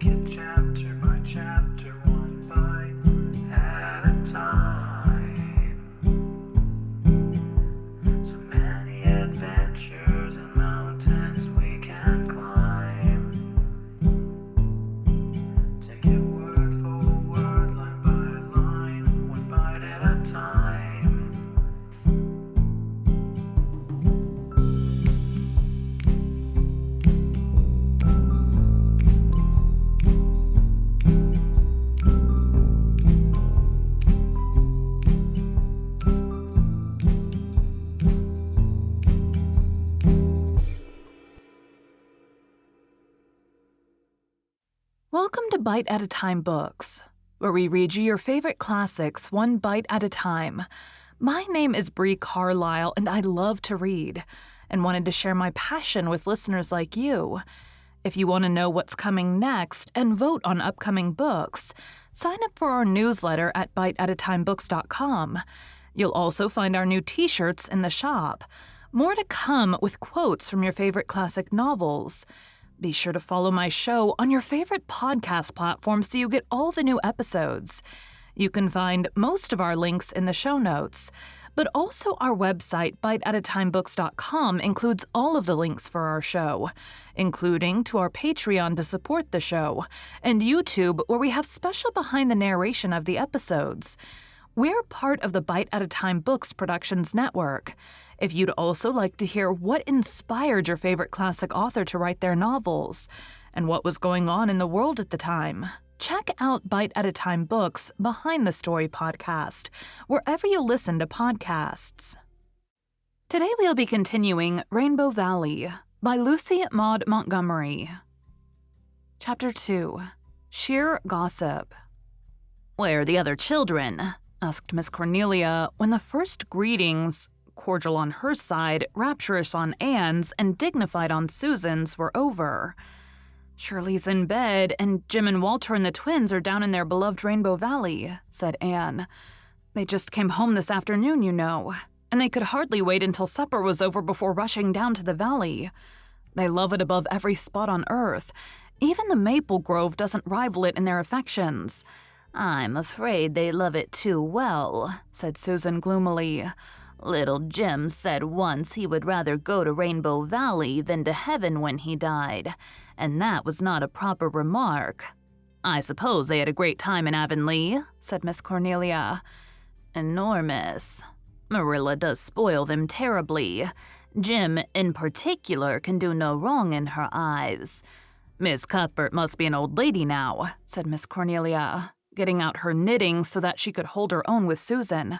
it chapter by chapter, one bite at a time. So many adventures and mountains we can climb. Take it word for word, line by line, one bite at a time. Welcome to Bite at a Time Books, where we read you your favorite classics one bite at a time. My name is Bree Carlisle, and I love to read, and wanted to share my passion with listeners like you. If you want to know what's coming next and vote on upcoming books, sign up for our newsletter at biteatatimebooks.com. You'll also find our new t-shirts in the shop. More to come with quotes from your favorite classic novels. Be sure to follow my show on your favorite podcast platform so you get all the new episodes. You can find most of our links in the show notes, but also our website, biteatatimebooks.com, includes all of the links for our show, including to our Patreon to support the show, and YouTube, where we have special behind the narration of the episodes. We're part of the Bite at a Time Books Productions Network. If you'd also like to hear what inspired your favorite classic author to write their novels, and what was going on in the world at the time, check out Bite at a Time Books Behind the Story podcast, wherever you listen to podcasts. Today we'll be continuing Rainbow Valley by Lucy Maud Montgomery. Chapter 2. Sheer Gossip. "Where are the other children?" asked Miss Cornelia when the first greetings, cordial on her side, rapturous on Anne's, and dignified on Susan's, were over. "Shirley's in bed, and Jim and Walter and the twins are down in their beloved Rainbow Valley," said Anne. "They just came home this afternoon, you know, and they could hardly wait until supper was over before rushing down to the valley. They love it above every spot on earth. Even the maple grove doesn't rival it in their affections." "I'm afraid they love it too well," said Susan gloomily. "Little Jim said once he would rather go to Rainbow Valley than to heaven when he died, and that was not a proper remark." "I suppose they had a great time in Avonlea," said Miss Cornelia. "Enormous. Marilla does spoil them terribly. Jim, in particular, can do no wrong in her eyes." "Miss Cuthbert must be an old lady now," said Miss Cornelia, getting out her knitting so that she could hold her own with Susan.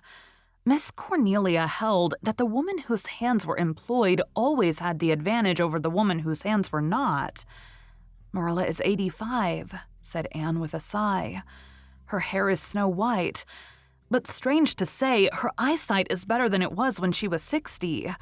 Miss Cornelia held that the woman whose hands were employed always had the advantage over the woman whose hands were not. "Marilla is 85, said Anne with a sigh. "Her hair is snow white, but strange to say, her eyesight is better than it was when she was 60.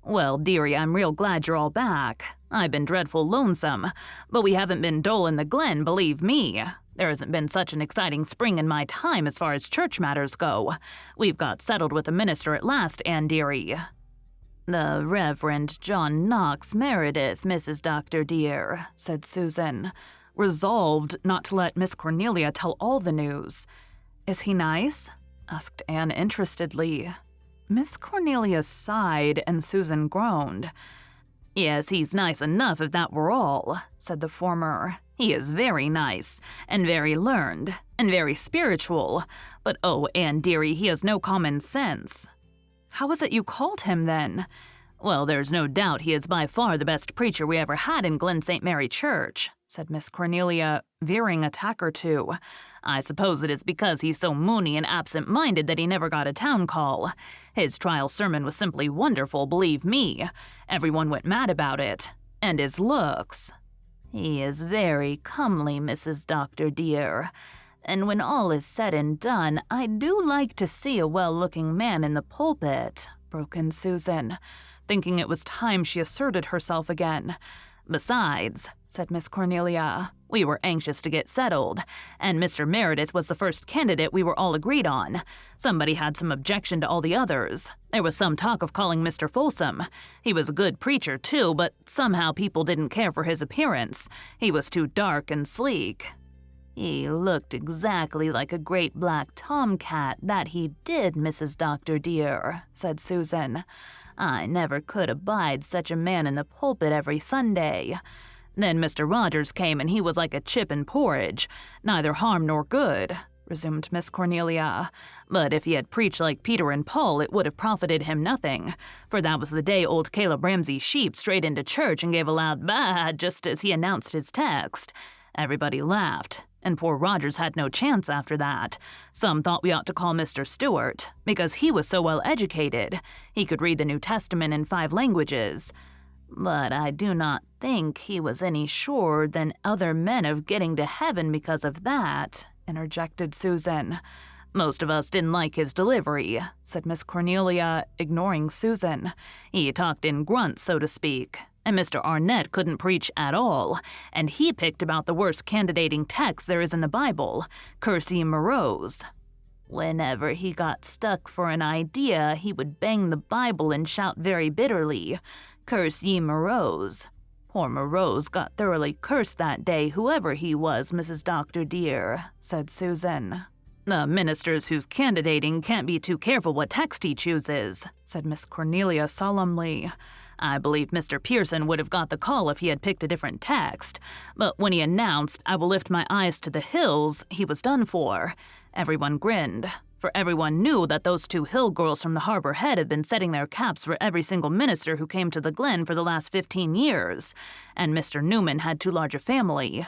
"Well, dearie, I'm real glad you're all back. I've been dreadful lonesome, but we haven't been dull in the Glen, believe me. There hasn't been such an exciting spring in my time as far as church matters go. We've got settled with a minister at last, Anne dearie." "The Reverend John Knox Meredith, Mrs. Dr. dear," said Susan, resolved not to let Miss Cornelia tell all the news. "Is he nice?" asked Anne interestedly. Miss Cornelia sighed and Susan groaned. "Yes, he's nice enough if that were all," said the former. "He is very nice, and very learned, and very spiritual, but oh, Anne dearie, he has no common sense." "How was it you called him, then?" "Well, there's no doubt he is by far the best preacher we ever had in Glen St. Mary Church," said Miss Cornelia, veering a tack or two. "I suppose it is because he's so moony and absent-minded that he never got a town call. His trial sermon was simply wonderful, believe me. Everyone went mad about it. And his looks." "He is very comely, Mrs. Dr. dear. And when all is said and done, I do like to see a well-looking man in the pulpit," broke in Susan, thinking it was time she asserted herself again. "Besides," said Miss Cornelia. "We were anxious to get settled, and Mr. Meredith was the first candidate we were all agreed on. Somebody had some objection to all the others. There was some talk of calling Mr. Folsom. He was a good preacher, too, but somehow people didn't care for his appearance. He was too dark and sleek." "He looked exactly like a great black tomcat, that he did, Mrs. Dr. dear," said Susan. "I never could abide such a man in the pulpit every Sunday. Then Mr. Rogers came, and he was like a chip in porridge, neither harm nor good," resumed Miss Cornelia. "But if he had preached like Peter and Paul, it would have profited him nothing, for that was the day old Caleb Ramsey's sheep strayed into church and gave a loud bah just as he announced his text. Everybody laughed, and poor Rogers had no chance after that. Some thought we ought to call Mr. Stewart, because he was so well educated. He could read the New Testament in 5 languages. But I do not think he was any surer than other men of getting to heaven because of that," interjected Susan. "Most of us didn't like his delivery," said Miss Cornelia, ignoring Susan. "He talked in grunts, so to speak. And Mr. Arnett couldn't preach at all, and he picked about the worst candidating text there is in the Bible, Curse ye Morose. Whenever he got stuck for an idea, he would bang the Bible and shout very bitterly, 'Curse ye Morose.' Poor Morose got thoroughly cursed that day, whoever he was, Mrs. Dr. dear," said Susan. "The ministers who's candidating can't be too careful what text he chooses," said Miss Cornelia solemnly. "I believe Mr. Pearson would have got the call if he had picked a different text, but when he announced, 'I will lift my eyes to the hills,' he was done for. Everyone grinned, for everyone knew that those 2 Hill girls from the Harbor Head had been setting their caps for every single minister who came to the Glen for the last 15 years, and Mr. Newman had too large a family.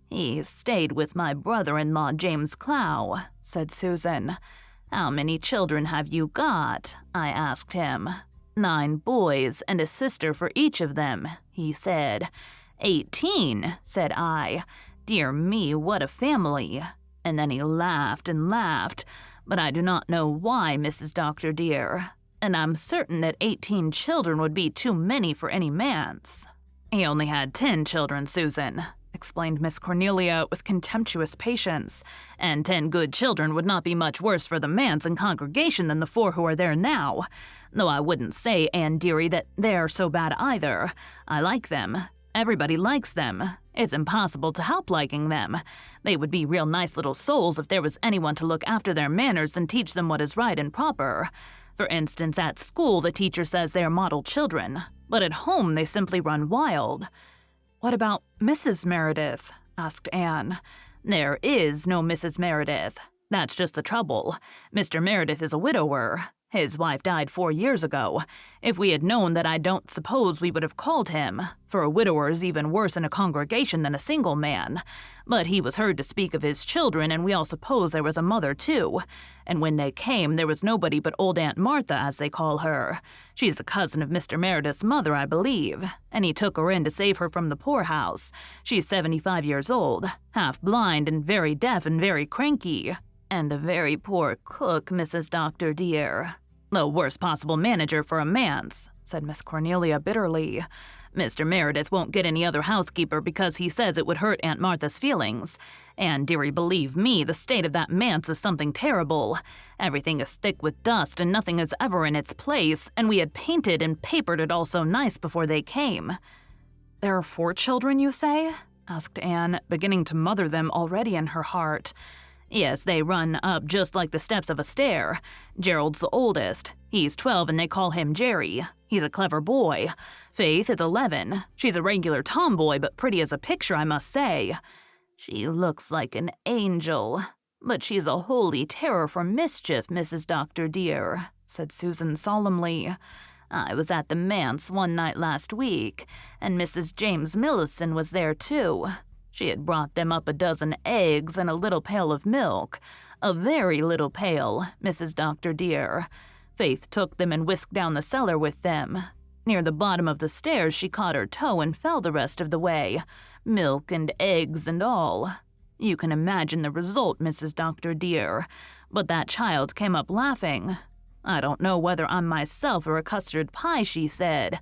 He stayed with my brother-in-law, James Clow," said Susan. "How many children have you got?" I asked him. "9 boys and a sister for each of them," he said. 18, said I. "Dear me, what a family." And then he laughed and laughed, but I do not know why, Mrs. Dr. dear. And I'm certain that 18 children would be too many for any manse. "He only had 10 children, Susan," explained Miss Cornelia with contemptuous patience, "and 10 good children would not be much worse for the manse and congregation than the 4 who are there now. Though I wouldn't say, Anne dearie, that they're so bad either. I like them. Everybody likes them. It's impossible to help liking them. They would be real nice little souls if there was anyone to look after their manners and teach them what is right and proper. For instance, at school the teacher says they are model children, but at home they simply run wild." "What about Mrs. Meredith?" asked Anne. "There is no Mrs. Meredith. That's just the trouble. Mr. Meredith is a widower. His wife died 4 years ago. If we had known that, I don't suppose we would have called him, for a widower is even worse in a congregation than a single man. But he was heard to speak of his children, and we all supposed there was a mother too. And when they came, there was nobody but old Aunt Martha, as they call her. She's the cousin of Mr. Meredith's mother, I believe, and he took her in to save her from the poorhouse. She's 75 years old, half blind and very deaf and very cranky. And a very poor cook, Mrs. Dr. dear. The worst possible manager for a manse," said Miss Cornelia bitterly. "Mr. Meredith won't get any other housekeeper because he says it would hurt Aunt Martha's feelings. And, dearie, believe me, the state of that manse is something terrible. Everything is thick with dust and nothing is ever in its place, and we had painted and papered it all so nice before they came." "There are 4 children, you say?" asked Anne, beginning to mother them already in her heart. "Yes, they run up just like the steps of a stair. Gerald's the oldest. He's 12 and they call him Jerry. He's a clever boy. Faith is 11. She's a regular tomboy, but pretty as a picture, I must say. She looks like an angel, but she's a holy terror for mischief, Mrs. Dr. dear," said Susan solemnly. "I was at the manse one night last week, and Mrs. James Millison was there too. She had brought them up a dozen eggs and a little pail of milk. A very little pail, Mrs. Dr. dear. Faith took them and whisked down the cellar with them. Near the bottom of the stairs she caught her toe and fell the rest of the way, milk and eggs and all. You can imagine the result, Mrs. Dr. dear, but that child came up laughing. 'I don't know whether I'm myself or a custard pie,' she said.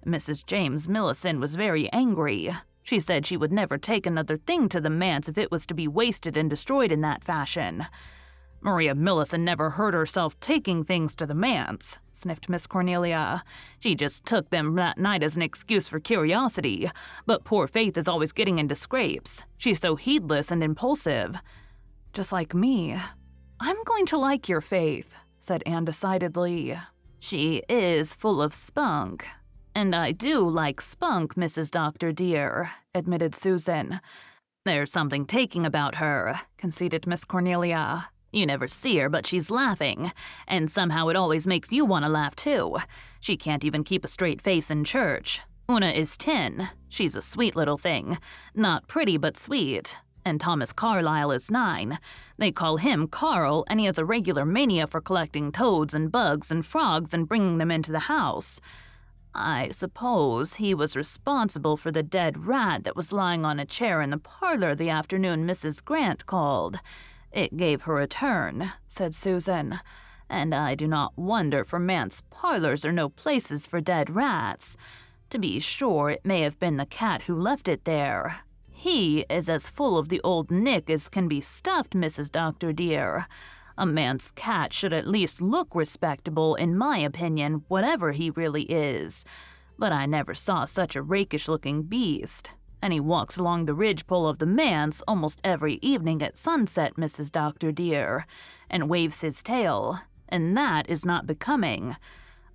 Mrs. James Millison was very angry. She said she would never take another thing to the manse if it was to be wasted and destroyed in that fashion. Maria Millison never heard herself taking things to the manse, sniffed Miss Cornelia. She just took them that night as an excuse for curiosity, but poor Faith is always getting into scrapes. She's so heedless and impulsive. Just like me. I'm going to like your Faith, said Anne decidedly. She is full of spunk. And I do like spunk, Mrs. Doctor dear, admitted Susan. There's something taking about her, conceded Miss Cornelia. You never see her, but she's laughing, and somehow it always makes you want to laugh too. She can't even keep a straight face in church. Una is 10. She's a sweet little thing. Not pretty, but sweet. And Thomas Carlyle is 9. They call him Carl, and he has a regular mania for collecting toads and bugs and frogs and bringing them into the house. I suppose he was responsible for the dead rat that was lying on a chair in the parlor the afternoon Mrs. Grant called. It gave her a turn, said Susan. And I do not wonder, for manse parlors are no places for dead rats. To be sure, it may have been the cat who left it there. He is as full of the old Nick as can be stuffed, Mrs. Doctor dear. A man's cat should at least look respectable, in my opinion, whatever he really is. But I never saw such a rakish-looking beast. And he walks along the ridgepole of the manse almost every evening at sunset, Mrs. Doctor dear, and waves his tail, and that is not becoming.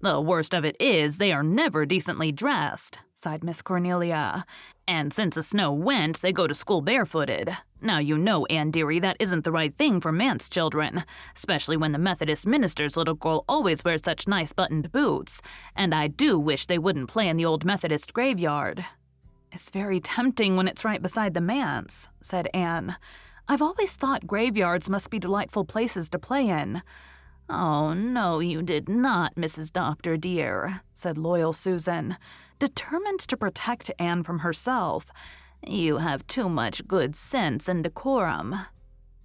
The worst of it is they are never decently dressed, sighed Miss Cornelia. And since the snow went, they go to school barefooted. Now you know, Anne dearie, that isn't the right thing for manse children, especially when the Methodist minister's little girl always wears such nice buttoned boots, and I do wish they wouldn't play in the old Methodist graveyard. It's very tempting when it's right beside the manse, said Anne. I've always thought graveyards must be delightful places to play in. Oh, no, you did not, Mrs. Doctor dear, said loyal Susan, determined to protect Anne from herself. You have too much good sense and decorum.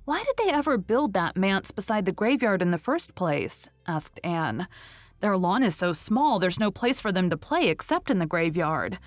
Why did they ever build that manse beside the graveyard in the first place? Asked Anne. Their lawn is so small there's no place for them to play except in the graveyard.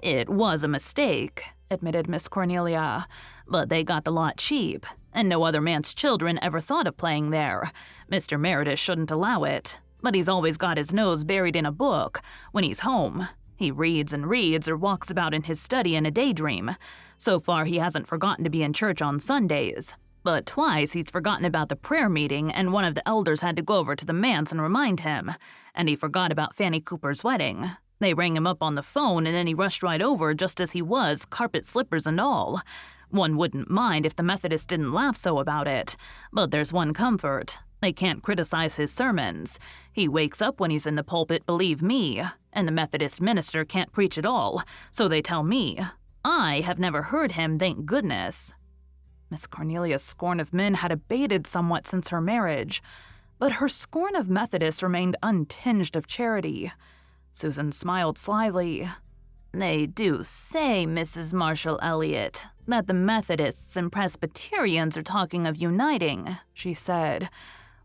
It was a mistake, admitted Miss Cornelia, but they got the lot cheap, and no other man's children ever thought of playing there. Mr. Meredith shouldn't allow it, but he's always got his nose buried in a book when he's home. He reads and reads or walks about in his study in a daydream. So far, he hasn't forgotten to be in church on Sundays. But twice he's forgotten about the prayer meeting, and one of the elders had to go over to the manse and remind him. And he forgot about Fanny Cooper's wedding. They rang him up on the phone, and then he rushed right over just as he was, carpet slippers and all. One wouldn't mind if the Methodists didn't laugh so about it. But there's one comfort. They can't criticize his sermons. He wakes up when he's in the pulpit, believe me, and the Methodist minister can't preach at all, so they tell me. I have never heard him, thank goodness. Miss Cornelia's scorn of men had abated somewhat since her marriage, but her scorn of Methodists remained untinged of charity. Susan smiled slyly. They do say, Mrs. Marshall Elliott, that the Methodists and Presbyterians are talking of uniting, she said.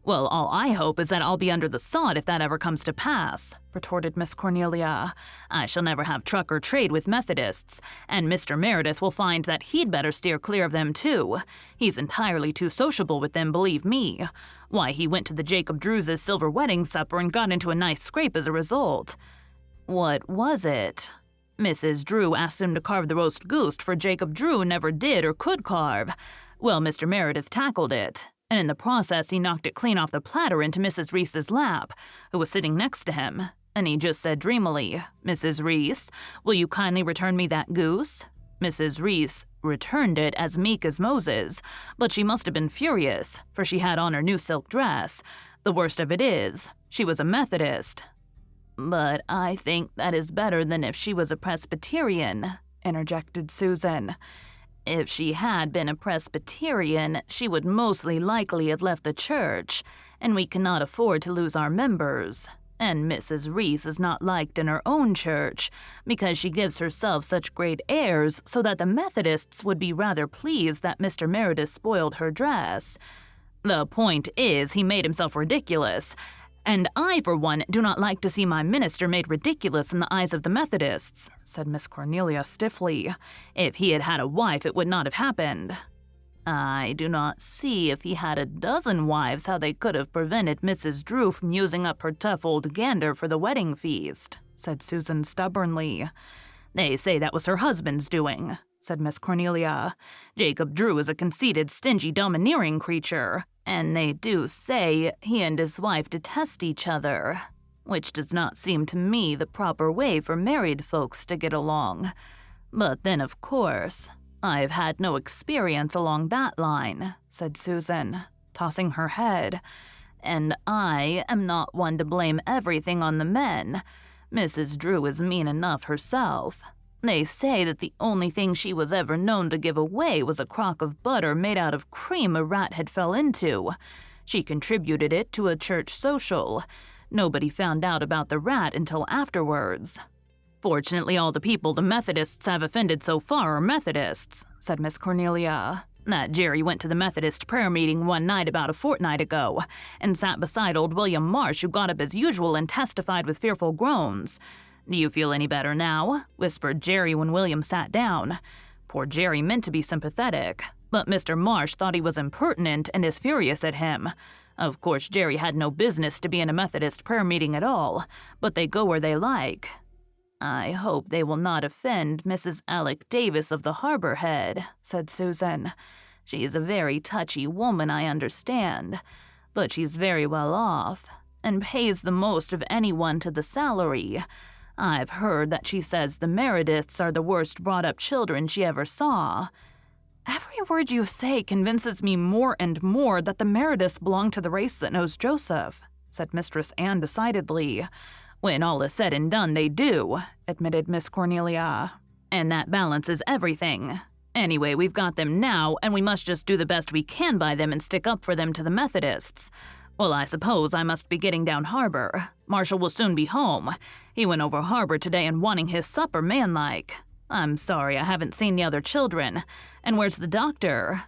Well, all I hope is that I'll be under the sod if that ever comes to pass, retorted Miss Cornelia. I shall never have truck or trade with Methodists, and Mr. Meredith will find that he'd better steer clear of them too. He's entirely too sociable with them, believe me. Why, he went to the Jacob Drews' silver wedding supper and got into a nice scrape as a result. What was it? Mrs. Drew asked him to carve the roast goose, for Jacob Drew never did or could carve. Well, Mr. Meredith tackled it, and in the process he knocked it clean off the platter into Mrs. Reese's lap, who was sitting next to him, and he just said dreamily, Mrs. Reese, will you kindly return me that goose? Mrs. Reese returned it as meek as Moses, but she must have been furious, for she had on her new silk dress. The worst of it is, she was a Methodist. But I think that is better than if she was a Presbyterian, interjected Susan. If she had been a Presbyterian, she would mostly likely have left the church, and we cannot afford to lose our members. And Mrs. Reese is not liked in her own church, because she gives herself such great airs so that the Methodists would be rather pleased that Mr. Meredith spoiled her dress. The point is, he made himself ridiculous, "And I, for one, do not like to see my minister made ridiculous in the eyes of the Methodists," said Miss Cornelia stiffly. "If he had had a wife, it would not have happened." "I do not see if he had a dozen wives how they could have prevented Mrs. Drew from using up her tough old gander for the wedding feast," said Susan stubbornly. "They say that was her husband's doing," said Miss Cornelia. "Jacob Drew is a conceited, stingy, domineering creature, and they do say he and his wife detest each other, which does not seem to me the proper way for married folks to get along. But then, of course, I've had no experience along that line," said Susan, tossing her head. "And I am not one to blame everything on the men. Mrs. Drew is mean enough herself. They say that the only thing she was ever known to give away was a crock of butter made out of cream a rat had fell into. She contributed it to a church social. Nobody found out about the rat until afterwards." "Fortunately, all the people the Methodists have offended so far are Methodists," said Miss Cornelia. "That Jerry went to the Methodist prayer meeting one night about a fortnight ago, and sat beside old William Marsh, who got up as usual and testified with fearful groans. 'Do you feel any better now?' whispered Jerry when William sat down. Poor Jerry meant to be sympathetic, but Mr. Marsh thought he was impertinent and is furious at him. Of course, Jerry had no business to be in a Methodist prayer meeting at all, but they go where they like." "I hope they will not offend Mrs. Alec Davis of the Harbor Head," said Susan. "She is a very touchy woman, I understand, but she's very well off, and pays the most of anyone to the salary. I've heard that she says the Merediths are the worst brought-up children she ever saw." "Every word you say convinces me more and more that the Merediths belong to the race that knows Joseph," said Mistress Anne decidedly. "When all is said and done, they do," admitted Miss Cornelia. "And that balances everything. Anyway, we've got them now, and we must just do the best we can by them and stick up for them to the Methodists. Well, I suppose I must be getting down harbor. Marshall will soon be home. He went over harbor today and wanting his supper manlike. I'm sorry I haven't seen the other children. And where's the doctor?"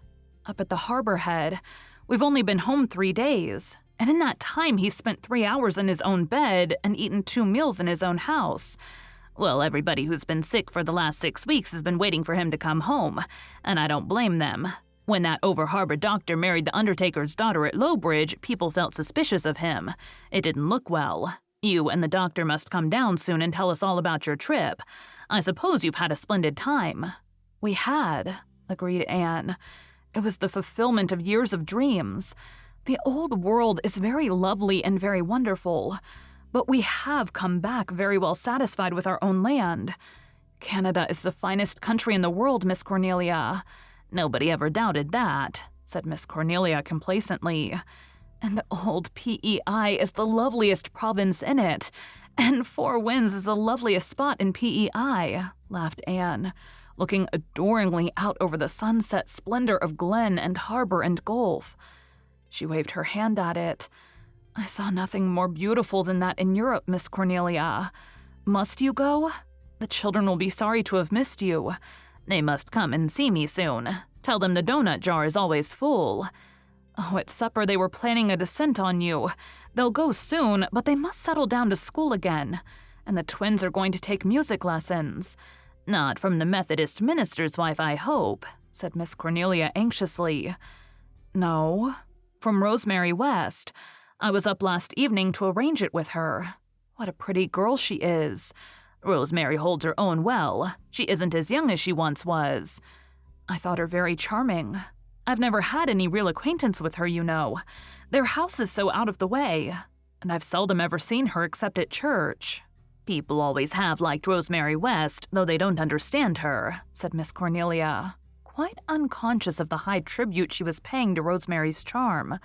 "Up at the Harbor Head. We've only been home 3 days. And in that time, he's spent 3 hours in his own bed and eaten 2 meals in his own house." "Well, everybody who's been sick for the last 6 weeks has been waiting for him to come home, and I don't blame them. When that over-harbor doctor married the undertaker's daughter at Lowbridge, people felt suspicious of him. It didn't look well. You and the doctor must come down soon and tell us all about your trip. I suppose you've had a splendid time." "We had," agreed Anne. "It was the fulfillment of years of dreams. The old world is very lovely and very wonderful, but we have come back very well satisfied with our own land. Canada is the finest country in the world, Miss Cornelia." "Nobody ever doubted that," said Miss Cornelia complacently. "And old PEI is the loveliest province in it, and Four Winds is the loveliest spot in PEI," laughed Anne, looking adoringly out over the sunset splendor of glen and harbor and gulf. She waved her hand at it. "I saw nothing more beautiful than that in Europe, Miss Cornelia. Must you go? The children will be sorry to have missed you. They must come and see me soon. Tell them the donut jar is always full. Oh, at supper they were planning a descent on you. They'll go soon, but they must settle down to school again. And the twins are going to take music lessons." "Not from the Methodist minister's wife, I hope," said Miss Cornelia anxiously. "No, from Rosemary West. I was up last evening to arrange it with her. What a pretty girl she is. Rosemary holds her own well. She isn't as young as she once was." "I thought her very charming. I've never had any real acquaintance with her, you know. Their house is so out of the way, and I've seldom ever seen her except at church." "People always have liked Rosemary West, though they don't understand her," said Miss Cornelia, quite unconscious of the high tribute she was paying to Rosemary's charm.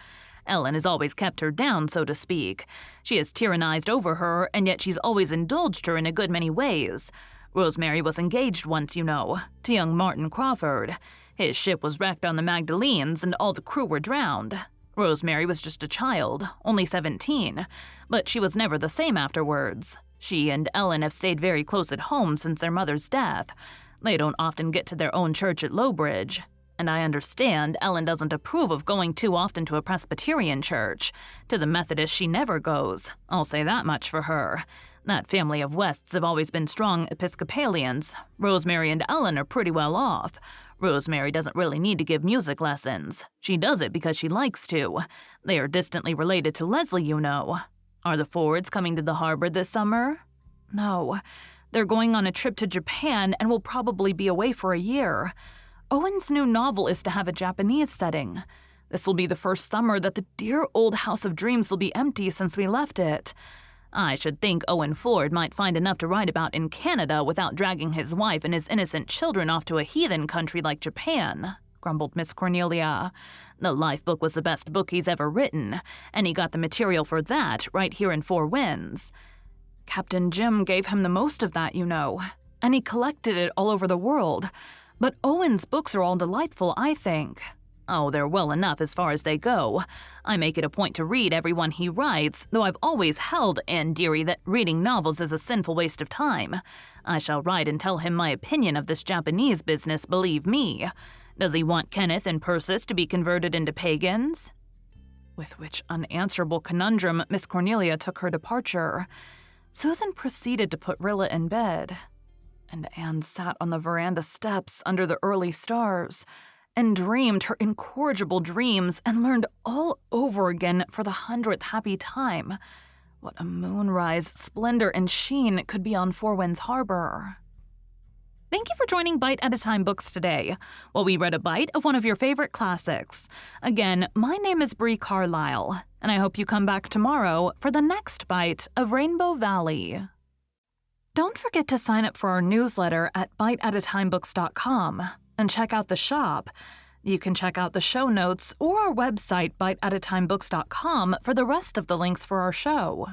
"Ellen has always kept her down, so to speak. She has tyrannized over her, and yet she's always indulged her in a good many ways. Rosemary was engaged once, you know, to young Martin Crawford. His ship was wrecked on the Magdalenes, and all the crew were drowned. Rosemary was just a child, only 17, but she was never the same afterwards. She and Ellen have stayed very close at home since their mother's death. They don't often get to their own church at Lowbridge. And I understand Ellen doesn't approve of going too often to a Presbyterian church. To the Methodist she never goes. I'll say that much for her. That family of Wests have always been strong Episcopalians. Rosemary and Ellen are pretty well off. Rosemary doesn't really need to give music lessons. She does it because she likes to. They are distantly related to Leslie, you know. Are the Fords coming to the harbor this summer? No. They're going on a trip to Japan and will probably be away for a year. Owen's new novel is to have a Japanese setting. This will be the first summer that the dear old House of Dreams will be empty since we left it. I should think Owen Ford might find enough to write about in Canada without dragging his wife and his innocent children off to a heathen country like Japan, grumbled Miss Cornelia. The Life book was the best book he's ever written, and he got the material for that right here in Four Winds. Captain Jim gave him the most of that, you know, and he collected it all over the world. But Owen's books are all delightful, I think. Oh, they're well enough as far as they go. I make it a point to read every one he writes, though I've always held, Anne dearie, that reading novels is a sinful waste of time. I shall write and tell him my opinion of this Japanese business, believe me. Does he want Kenneth and Persis to be converted into pagans? With which unanswerable conundrum Miss Cornelia took her departure. Susan proceeded to put Rilla in bed, and Anne sat on the veranda steps under the early stars and dreamed her incorrigible dreams and learned all over again for the 100th happy time what a moonrise splendor and sheen could be on Four Winds Harbor. Thank you for joining Bite at a Time Books today, while we read a bite of one of your favorite classics. Again, my name is Bree Carlisle, and I hope you come back tomorrow for the next bite of Rainbow Valley. Don't forget to sign up for our newsletter at biteatatimebooks.com and check out the shop. You can check out the show notes or our website, biteatatimebooks.com, for the rest of the links for our show.